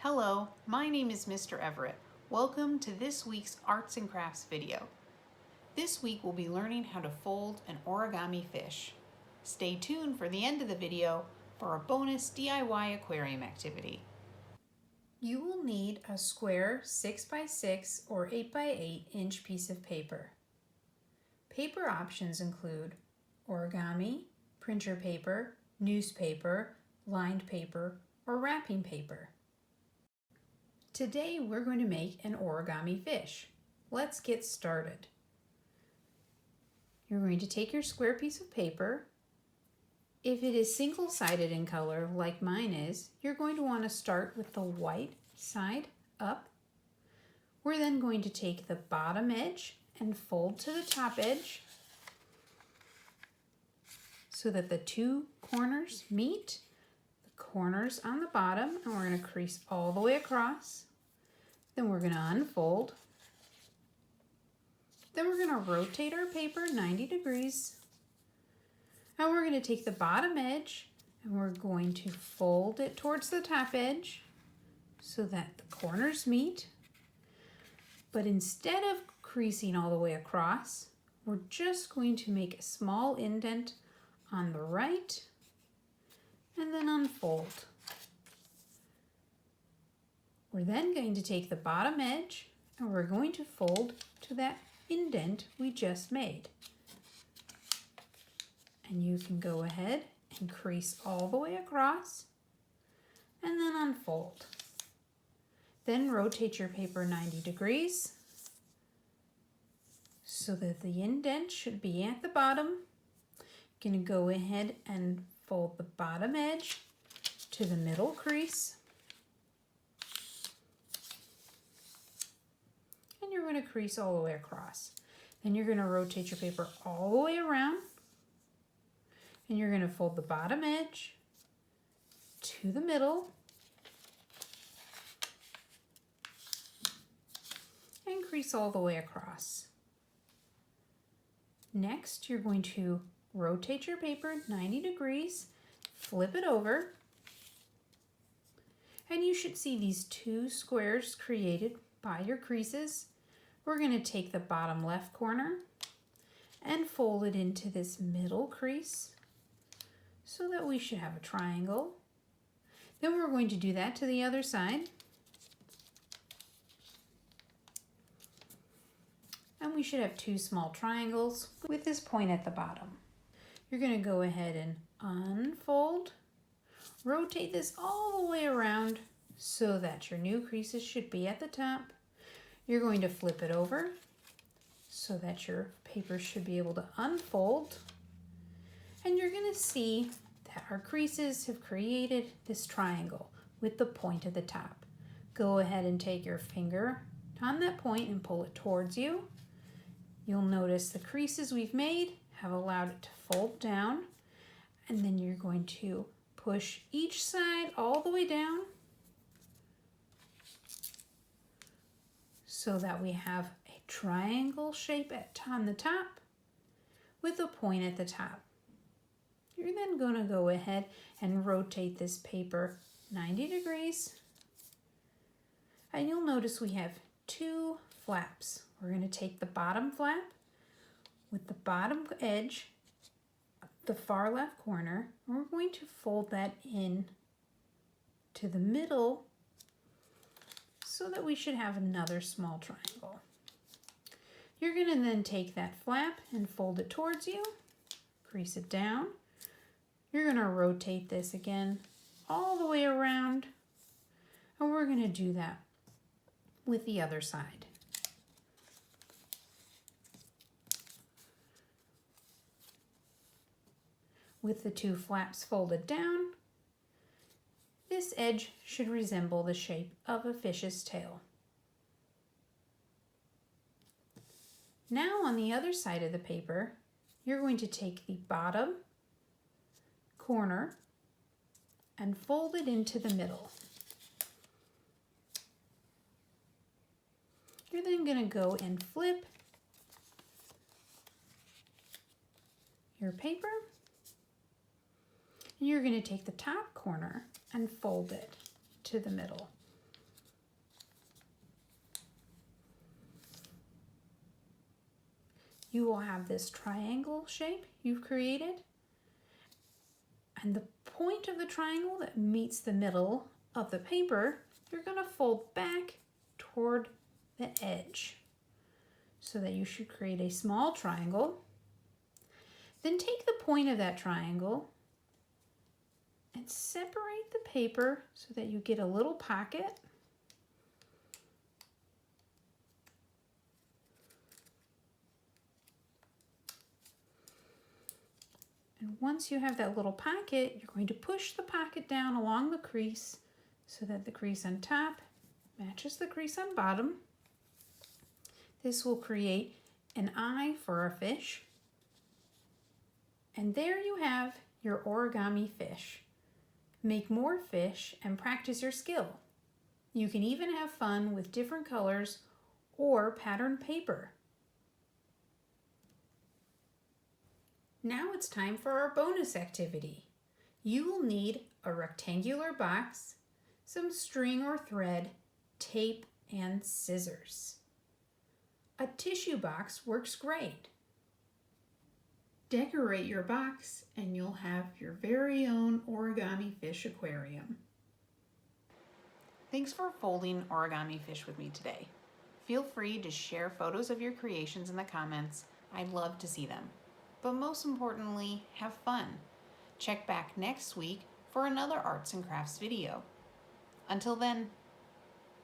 Hello, my name is Mr. Everett. Welcome to this week's Arts and Crafts video. This week we'll be learning how to fold an origami fish. Stay tuned for the end of the video for a bonus DIY aquarium activity. You will need a square 6x6 or 8x8 inch piece of paper. Paper options include origami, printer paper, newspaper, lined paper, or wrapping paper. Today we're going to make an origami fish. Let's get started. You're going to take your square piece of paper. If it is single-sided in color like mine is, you're going to want to start with the white side up. We're then going to take the bottom edge and fold to the top edge so that the two corners meet. The corners on the bottom, and we're going to crease all the way across. Then we're going to unfold. Then we're going to rotate our paper 90 degrees. And we're going to take the bottom edge and we're going to fold it towards the top edge so that the corners meet. But instead of creasing all the way across, we're just going to make a small indent on the right and then unfold. We're then going to take the bottom edge and we're going to fold to that indent we just made. And you can go ahead and crease all the way across and then unfold. Then rotate your paper 90 degrees so that the indent should be at the bottom. You're going to go ahead and fold the bottom edge to the middle crease. And you're going to crease all the way across. Then you're going to rotate your paper all the way around. And you're going to fold the bottom edge to the middle and crease all the way across. Next, you're going to rotate your paper 90 degrees, flip it over, and you should see these two squares created by your creases. We're going to take the bottom left corner and fold it into this middle crease so that we should have a triangle. Then we're going to do that to the other side. And we should have two small triangles with this point at the bottom. You're going to go ahead and unfold, rotate this all the way around so that your new creases should be at the top. You're going to flip it over so that your paper should be able to unfold. And you're going to see that our creases have created this triangle with the point at the top. Go ahead and take your finger on that point and pull it towards you. You'll notice the creases we've made have allowed it to fold down. And then you're going to push each side all the way down so that we have a triangle shape on the top with a point at the top. You're then going to go ahead and rotate this paper 90 degrees. And you'll notice we have two flaps. We're going to take the bottom flap with the bottom edge, the far left corner, and we're going to fold that in to the middle so that we should have another small triangle. You're going to then take that flap and fold it towards you, crease it down. You're going to rotate this again all the way around, and we're going to do that with the other side. With the two flaps folded down, this edge should resemble the shape of a fish's tail. Now on the other side of the paper, you're going to take the bottom corner and fold it into the middle. You're then going to go and flip your paper. And you're going to take the top corner and fold it to the middle. you will have this triangle shape you've created. And the point of the triangle that meets the middle of the paper, you're going to fold back toward the edge so that you should create a small triangle. Then take the point of that triangle and separate the paper so that you get a little pocket. And once you have that little pocket, you're going to push the pocket down along the crease so that the crease on top matches the crease on bottom. This will create an eye for our fish. And there you have your origami fish. Make more fish and practice your skill. You can even have fun with different colors or patterned paper. Now it's time for our bonus activity. You will need a rectangular box, some string or thread, tape, and scissors. A tissue box works great. Decorate your box and you'll have your very own origami fish aquarium. Thanks for folding origami fish with me today. Feel free to share photos of your creations in the comments. I'd love to see them. But most importantly, have fun. Check back next week for another arts and crafts video. Until then,